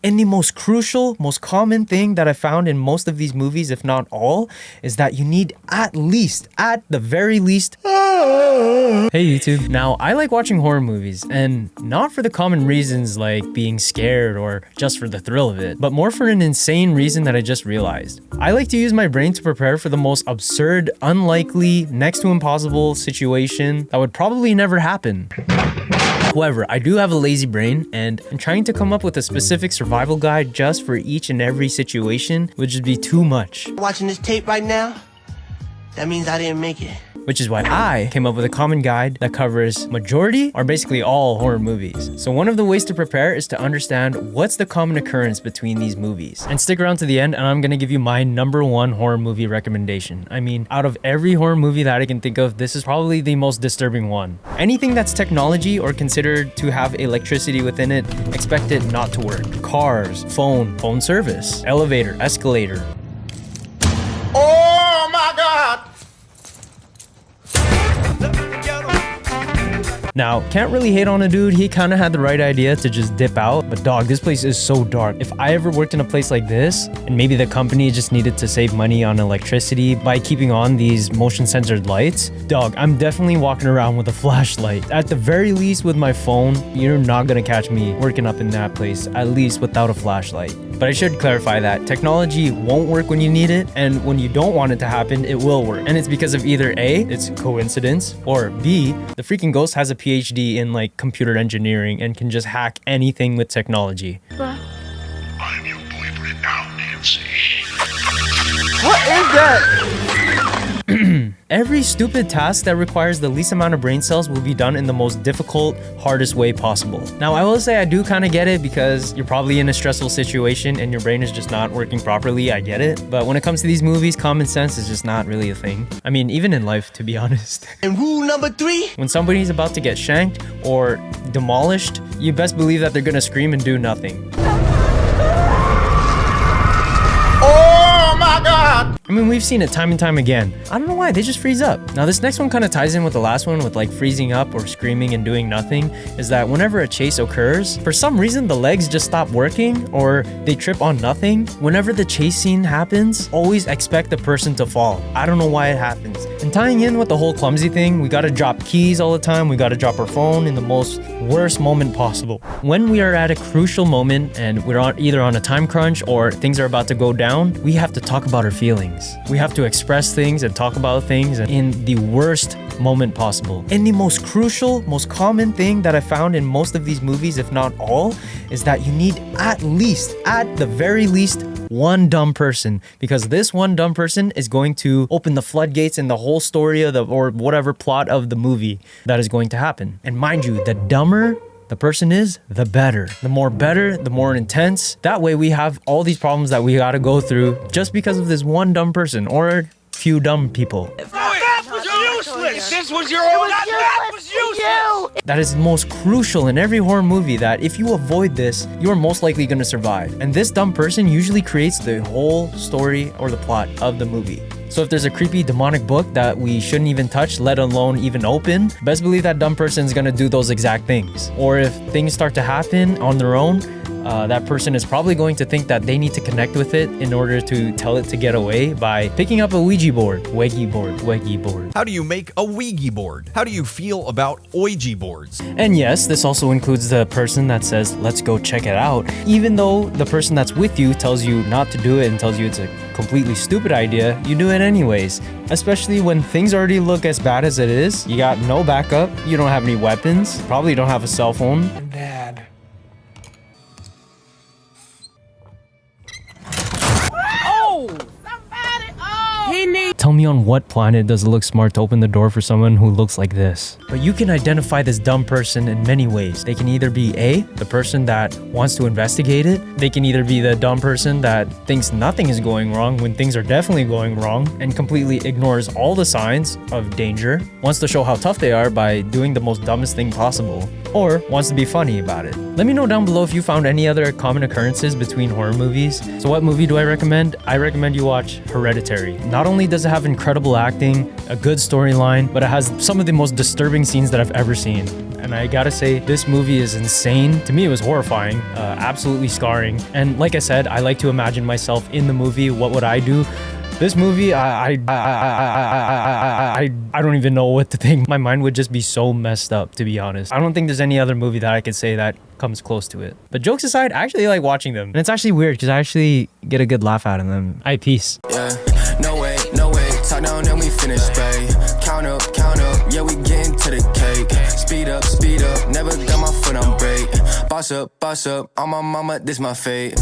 And the most crucial, most common thing that I found in most of these movies, if not all, is that you need at the very least, hey YouTube. Now, I like watching horror movies, and not for the common reasons like being scared or just for the thrill of it, but more for an insane reason that I just realized. I like to use my brain to prepare for the most absurd, unlikely, next to impossible situation that would probably never happen. However, I do have a lazy brain, and trying to come up with a specific survival guide just for each and every situation would just be too much. Watching this tape right now, that means I didn't make it. Which is why I came up with a common guide that covers majority or basically all horror movies. So one of the ways to prepare is to understand what's the common occurrence between these movies. And stick around to the end and I'm gonna give you my #1 horror movie recommendation. I mean, out of every horror movie that I can think of, this is probably the most disturbing one. Anything that's technology or considered to have electricity within it, expect it not to work. Cars, phone service, elevator, escalator. Oh my God! Now, can't really hate on a dude, he kind of had the right idea to just dip out, but dog, this place is so dark. If I ever worked in a place like this, and maybe the company just needed to save money on electricity by keeping on these motion censored lights, dog, I'm definitely walking around with a flashlight. At the very least with my phone, you're not gonna catch me working up in that place, at least without a flashlight. But I should clarify that technology won't work when you need it, and when you don't want it to happen, it will work. And it's because of either A, it's coincidence, or B, the freaking ghost has a PhD in like computer engineering and can just hack anything with technology. I'm your boyfriend now, Nancy. What is that? Every stupid task that requires the least amount of brain cells will be done in the most difficult, hardest way possible. Now, I will say I do kind of get it because you're probably in a stressful situation and your brain is just not working properly. I get it. But when it comes to these movies, common sense is just not really a thing. I mean, even in life, to be honest. And rule number 3? When somebody's about to get shanked or demolished, you best believe that they're gonna scream and do nothing. Oh my God! I mean, we've seen it time and time again. I don't know why, they just freeze up. Now, this next one kind of ties in with the last one with like freezing up or screaming and doing nothing, is that whenever a chase occurs, for some reason the legs just stop working or they trip on nothing. Whenever the chase scene happens, always expect the person to fall. I don't know why it happens. And tying in with the whole clumsy thing, we gotta drop keys all the time, we gotta drop our phone in the most worst moment possible. When we are at a crucial moment and we're either on a time crunch or things are about to go down, we have to talk about our feelings. We have to express things and talk about things in the worst moment possible. And the most crucial, most common thing that I found in most of these movies, if not all, is that you need at the very least, one dumb person, because this one dumb person is going to open the floodgates in the whole story of or whatever plot of the movie that is going to happen. And mind you, the dumber the person is, the better. The more better, the more intense. That way we have all these problems that we gotta go through just because of this one dumb person or few dumb people. That was useless! This was your own... That was useless! That is the most crucial in every horror movie, that if you avoid this, you are most likely gonna survive. And this dumb person usually creates the whole story or the plot of the movie. So if there's a creepy demonic book that we shouldn't even touch, let alone even open, best believe that dumb person is gonna do those exact things. Or if things start to happen on their own, that person is probably going to think that they need to connect with it in order to tell it to get away by picking up a Ouija board. Ouija board. How do you make a Ouija board? How do you feel about Ouija boards? And yes, this also includes the person that says, let's go check it out. Even though the person that's with you tells you not to do it and tells you it's a completely stupid idea, you do it anyways. Especially when things already look as bad as it is. You got no backup, you don't have any weapons, probably don't have a cell phone. Dad. Tell me on what planet does it look smart to open the door for someone who looks like this? But you can identify this dumb person in many ways. They can either be A, the person that wants to investigate it. They can either be the dumb person that thinks nothing is going wrong when things are definitely going wrong and completely ignores all the signs of danger, wants to show how tough they are by doing the most dumbest thing possible, or wants to be funny about it. Let me know down below if you found any other common occurrences between horror movies. So what movie do I recommend? I recommend you watch Hereditary. Not only does it have incredible acting, a good storyline, but it has some of the most disturbing scenes that I've ever seen. And I gotta say, this movie is insane. To me, it was horrifying, absolutely scarring. And like I said, I like to imagine myself in the movie. What would I do? This movie, I don't even know what to think. My mind would just be so messed up, to be honest. I don't think there's any other movie that I could say that comes close to it. But jokes aside, I actually like watching them. And it's actually weird because I actually get a good laugh out of them. Alright, peace. Yeah, no way, top down and we finish, babe. Count up, yeah, we getting to the cake. Speed up, never got my foot on brake. Boss up, on my mama, this my fate.